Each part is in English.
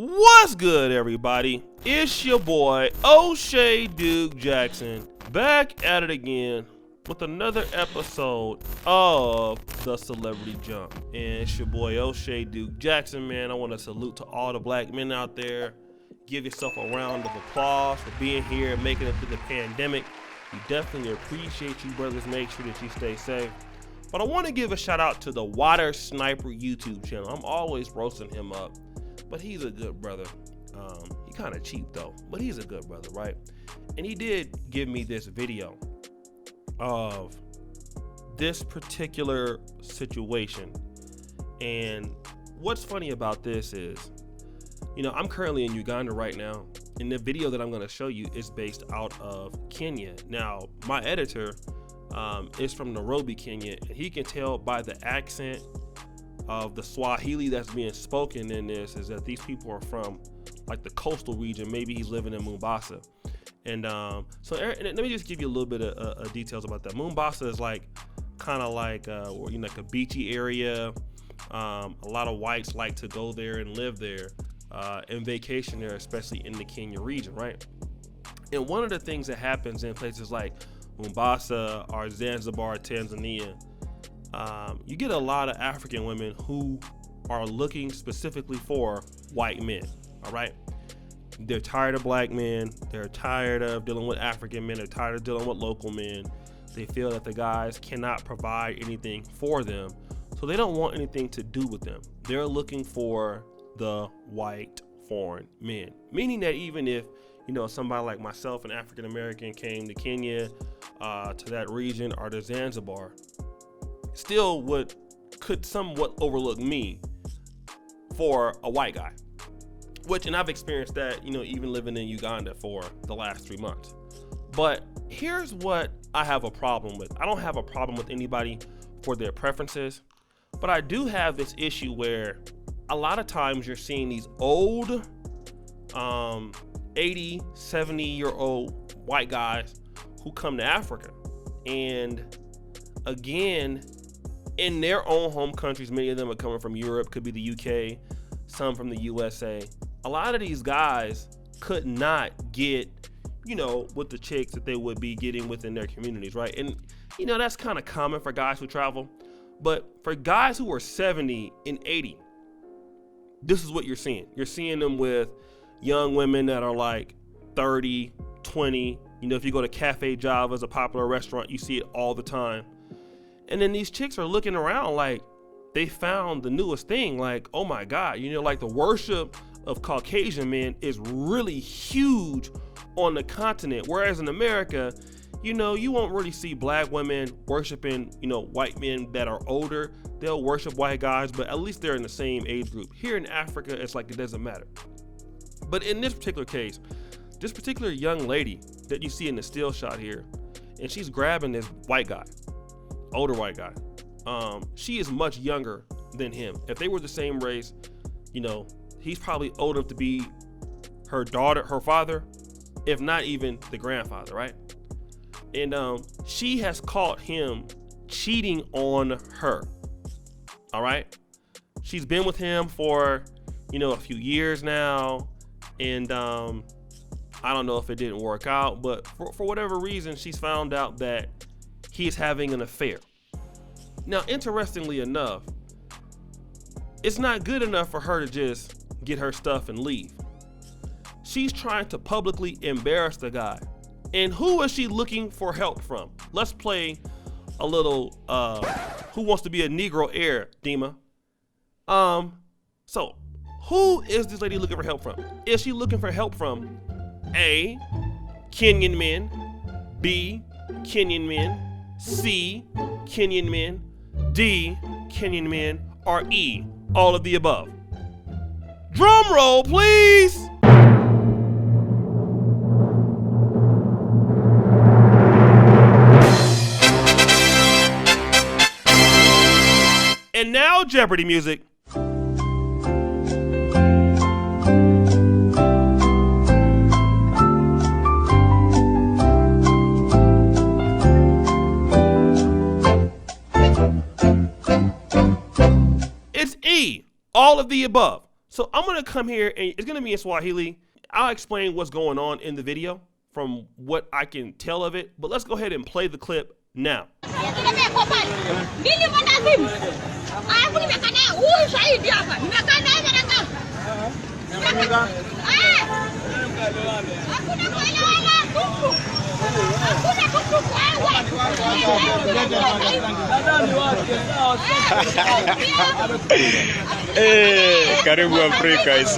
What's good, everybody? It's your boy O'Shea Duke Jackson back at it again with another episode of The Celebrity Jump. And it's your boy O'Shea Duke Jackson, man. I want to salute to all the black men out there. Give yourself a round of applause for being here and making it through the pandemic. We definitely appreciate you, brothers. Make sure that you stay safe. But I want to give a shout out to the Water Sniper YouTube channel. I'm always roasting him up, but he's a good brother. He kind of cheap though, but he's a good brother, right? And he did give me this video of this particular situation. And what's funny about this is, I'm currently in Uganda right now, and the video that I'm going to show you is based out of Kenya. Now, my editor is from Nairobi, Kenya, and he can tell by the accent of the Swahili that's being spoken in this is that these people are from like the coastal region. Maybe he's living in Mombasa. And so let me just give you a little bit of details about that. Mombasa is like kind of like like a beachy area. A lot of whites like to go there and live there and vacation there, especially in the Kenya region, right? And one of the things that happens in places like Mombasa or Zanzibar, Tanzania, you get a lot of African women who are looking specifically for white men, all right? They're tired of black men. They're tired of dealing with African men. They're tired of dealing with local men. They feel that the guys cannot provide anything for them, so they don't want anything to do with them. They're looking for the white foreign men, meaning that even if somebody like myself, an African American, came to Kenya, to that region or to Zanzibar, still could somewhat overlook me for a white guy, and I've experienced that, even living in Uganda for the last 3 months. But here's what I have a problem with. I don't have a problem with anybody for their preferences, but I do have this issue where a lot of times you're seeing these old 80, 70-year-old white guys who come to Africa. And again, in their own home countries, many of them are coming from Europe, could be the UK, some from the USA. A lot of these guys could not get, with the chicks that they would be getting within their communities, right? And, that's kind of common for guys who travel. But for guys who are 70 and 80, this is what you're seeing. You're seeing them with young women that are like 30, 20. If you go to Cafe Java, as a popular restaurant, you see it all the time. And then these chicks are looking around like they found the newest thing. Like, oh my God, like the worship of Caucasian men is really huge on the continent. Whereas in America, you won't really see black women worshiping, white men that are older. They'll worship white guys, but at least they're in the same age group. Here in Africa, it's like it doesn't matter. But in this particular case, this particular young lady that you see in the still shot here, and she's grabbing this white guy, older white guy. She is much younger than him. If they were the same race, he's probably old enough to be her daughter, her father, if not even the grandfather, right? And she has caught him cheating on her. All right. She's been with him for, a few years now. And I don't know if it didn't work out, but for whatever reason, she's found out that he's having an affair. Now, interestingly enough, it's not good enough for her to just get her stuff and leave. She's trying to publicly embarrass the guy. And who is she looking for help from? Let's play a little Who Wants to Be a Negro Heir, Dima. So who is this lady looking for help from? Is she looking for help from A, Kenyan men, B, Kenyan men, C, Kenyan men, D, Kenyan men, or E, all of the above? Drum roll, please. And now Jeopardy music. It's E, all of the above. So I'm gonna come here and it's gonna be in Swahili. I'll explain what's going on in the video from what I can tell of it, but let's go ahead and play the clip now. Karibu Afrika ise.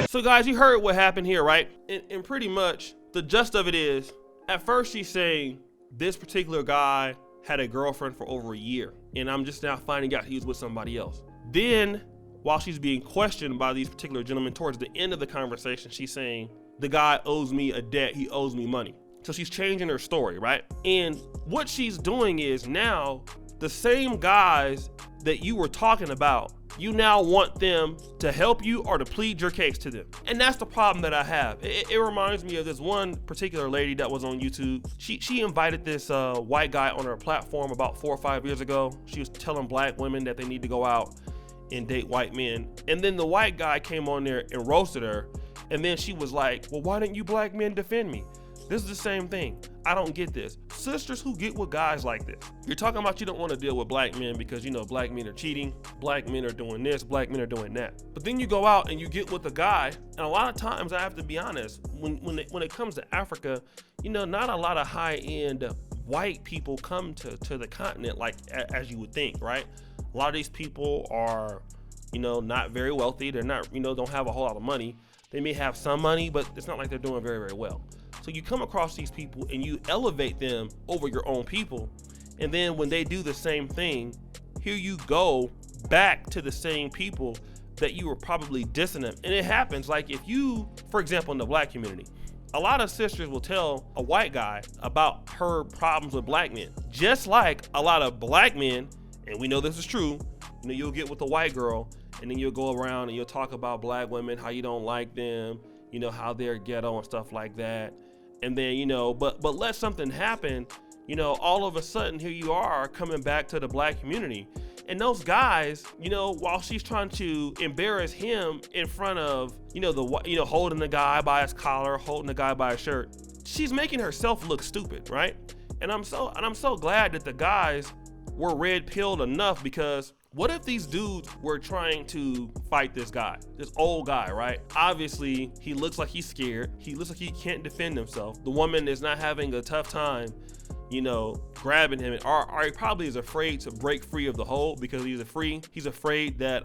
So guys, you heard what happened here, right? And pretty much the gist of it is, at first she's saying this particular guy had a girlfriend for over a year, and I'm just now finding out he was with somebody else. Then, while she's being questioned by these particular gentlemen towards the end of the conversation, she's saying, the guy owes me a debt, he owes me money. So she's changing her story, right? And what she's doing is now the same guys that you were talking about, you now want them to help you or to plead your case to them. And that's the problem that I have. It reminds me of this one particular lady that was on YouTube. She invited this white guy on her platform about 4 or 5 years ago. She was telling black women that they need to go out and date white men. And then the white guy came on there and roasted her. And then she was like, well, why didn't you black men defend me? This is the same thing. I don't get this. Sisters who get with guys like this. You're talking about you don't want to deal with black men because, you know, black men are cheating, black men are doing this, black men are doing that. But then you go out and you get with a guy, and a lot of times I have to be honest, when it comes to Africa, you know, not a lot of high-end white people come to the continent like as you would think, right? A lot of these people are, you know, not very wealthy. They're not, you know, don't have a whole lot of money. They may have some money, but it's not like they're doing very, very well. So you come across these people and you elevate them over your own people. And then when they do the same thing, here you go back to the same people that you were probably dissing them. And it happens like if you, for example, in the black community, a lot of sisters will tell a white guy about her problems with black men. Just like a lot of black men, and we know this is true, you know, you'll get with a white girl and then you'll go around and you'll talk about black women, how you don't like them, you know, how they're ghetto and stuff like that. And then, you know, but let something happen, you know, all of a sudden here you are coming back to the black community. And those guys, you know, while she's trying to embarrass him in front of, you know, holding the guy by his collar, holding the guy by his shirt, she's making herself look stupid, right? And I'm so glad that the guys were red-pilled enough, because what if these dudes were trying to fight this guy, this old guy, right? Obviously, he looks like he's scared. He looks like he can't defend himself. The woman is not having a tough time, you know, grabbing him, or he probably is afraid to break free of the hold because he's afraid that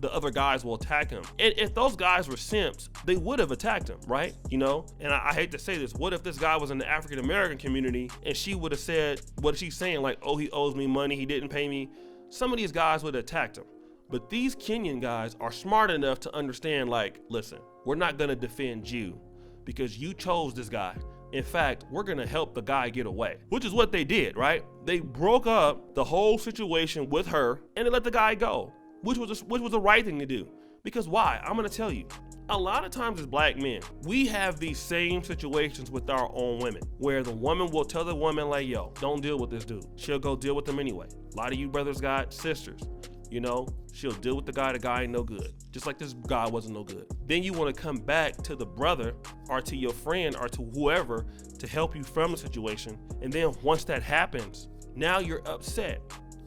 the other guys will attack him. And if those guys were simps, they would have attacked him, right? You know, and I hate to say this, what if this guy was in the African American community and she would have said what she's saying, like, oh, he owes me money, he didn't pay me. Some of these guys would have attacked him. But these Kenyan guys are smart enough to understand, like, listen, we're not gonna defend you because you chose this guy. In fact, we're gonna help the guy get away, which is what they did, right? They broke up the whole situation with her and they let the guy go, which was the right thing to do. Because why? I'm gonna tell you. A lot of times as black men, we have these same situations with our own women, where the woman will tell the woman, like, yo, don't deal with this dude. She'll go deal with him anyway. A lot of you brothers got sisters, you know, she'll deal with the guy ain't no good. Just like this guy wasn't no good. Then you want to come back to the brother or to your friend or to whoever to help you from the situation. And then once that happens, now you're upset.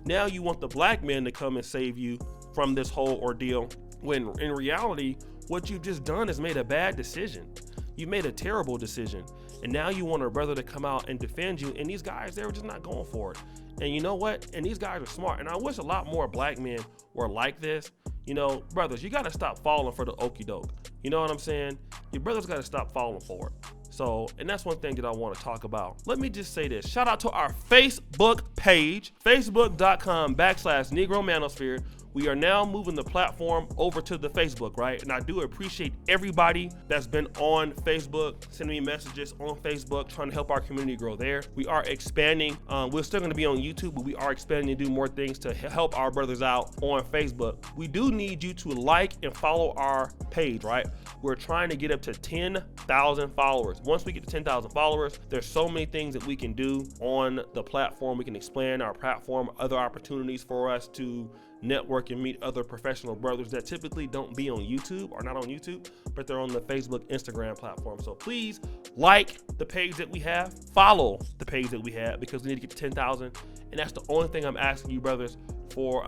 Now you want the black man to come and save you from this whole ordeal, when in reality, what you've just done is made a bad decision. You made a terrible decision. And now you want a brother to come out and defend you. And these guys, they were just not going for it. And you know what? And these guys are smart. And I wish a lot more black men were like this. You know, brothers, you got to stop falling for the okie doke. You know what I'm saying? Your brothers got to stop falling for it. So, and that's one thing that I want to talk about. Let me just say this. Shout out to our Facebook page, facebook.com/Negro Manosphere. We are now moving the platform over to the Facebook, right? And I do appreciate everybody that's been on Facebook, sending me messages on Facebook, trying to help our community grow there. We are expanding. We're still going to be on YouTube, but we are expanding to do more things to help our brothers out on Facebook. We do need you to like and follow our page, right? We're trying to get up to 10,000 followers. Once we get to 10,000 followers, there's so many things that we can do on the platform. We can expand our platform, other opportunities for us to network and meet other professional brothers that typically don't be on YouTube or not on YouTube, but they're on the Facebook, Instagram platform. So please like the page that we have, follow the page that we have, because we need to get to 10,000. And that's the only thing I'm asking you brothers for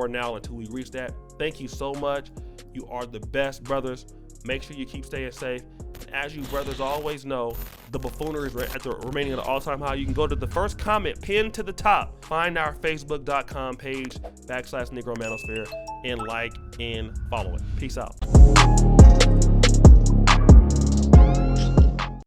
now until we reach that. Thank you so much. You are the best brothers. Make sure you keep staying safe. And as you brothers always know, the buffoonery is remaining at an all-time high. You can go to the first comment pinned to the top, find our facebook.com page /Negro Manosphere, and like and follow it. Peace out.